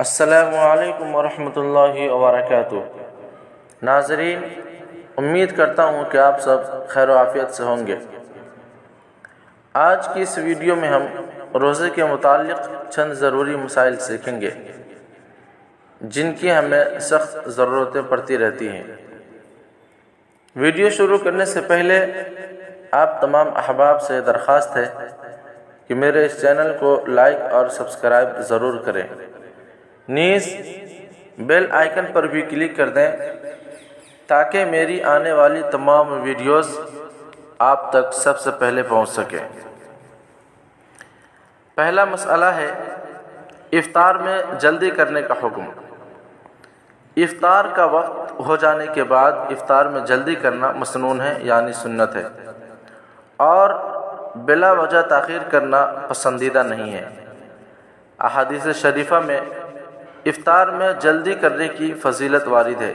السلام علیکم ورحمۃ اللہ وبرکاتہ۔ ناظرین، امید کرتا ہوں کہ آپ سب خیر و عافیت سے ہوں گے۔ آج کی اس ویڈیو میں ہم روزے کے متعلق چند ضروری مسائل سیکھیں گے جن کی ہمیں سخت ضرورتیں پڑتی رہتی ہیں۔ ویڈیو شروع کرنے سے پہلے آپ تمام احباب سے درخواست ہے کہ میرے اس چینل کو لائک اور سبسکرائب ضرور کریں، نیز بیل آئیکن پر بھی کلک کر دیں تاکہ میری آنے والی تمام ویڈیوز آپ تک سب سے پہلے پہنچ سکیں۔ پہلا مسئلہ ہے افطار میں جلدی کرنے کا حکم۔ افطار کا وقت ہو جانے کے بعد افطار میں جلدی کرنا مسنون ہے، یعنی سنت ہے، اور بلا وجہ تاخیر کرنا پسندیدہ نہیں ہے۔ احادیث شریفہ میں افطار میں جلدی کرنے کی فضیلت وارد ہے۔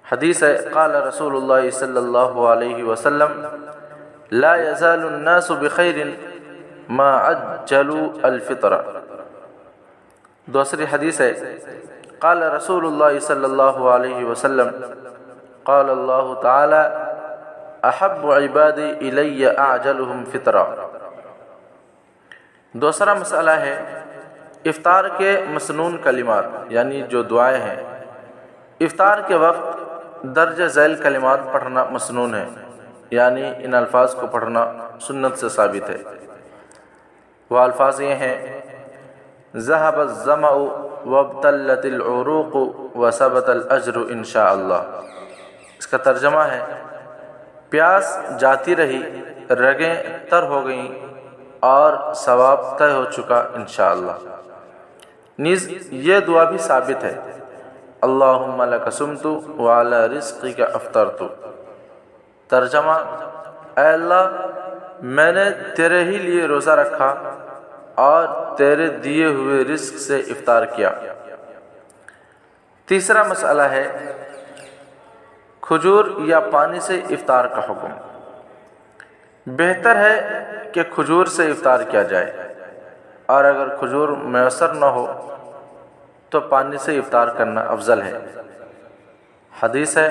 حدیث ہے، قال رسول اللہ صلی اللہ علیہ وسلم لا يزال الناس بخیر ما عجلوا الفطر۔ دوسری حدیث ہے، قال رسول اللہ صلی اللہ علیہ وسلم قال اللہ تعالی احب عبادی الی اعجلهم فطرا۔ دوسرا مسئلہ ہے افطار کے مسنون کلمات، یعنی جو دعائیں ہیں۔ افطار کے وقت درج ذیل کلمات پڑھنا مسنون ہے، یعنی ان الفاظ کو پڑھنا سنت سے ثابت ہے۔ وہ الفاظ یہ ہیں، ذهب الظمأ وابتلت العروق وثبت الاجر انشاء اللہ۔ اس کا ترجمہ ہے، پیاس جاتی رہی، رگیں تر ہو گئیں اور ثواب طے ہو چکا انشاءاللہ۔ نیز یہ دعا بھی ثابت ہے، اللہم لک صمت وعلی رزقک افطرت۔ ترجمہ، اے اللہ، میں نے تیرے ہی لیے روزہ رکھا اور تیرے دیے ہوئے رزق سے افطار کیا۔ تیسرا مسئلہ ہے کھجور یا پانی سے افطار کا حکم۔ بہتر ہے کہ کھجور سے افطار کیا جائے، اور اگر کھجور میسر نہ ہو تو پانی سے افطار کرنا افضل ہے۔ حدیث ہے،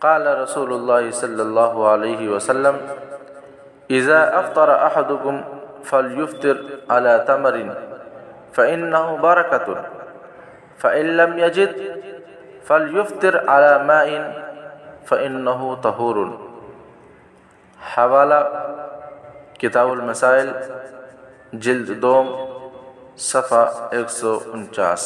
قال رسول اللہ صلی اللہ علیہ وسلم اذا افطر احدکم فلیفطر علی تمر فإنه برکۃ فإن لم یجد فلیفطر علی ماء فإنه طہور۔ حوالہ کتاب المسائل، جلد 2، صفحہ 149۔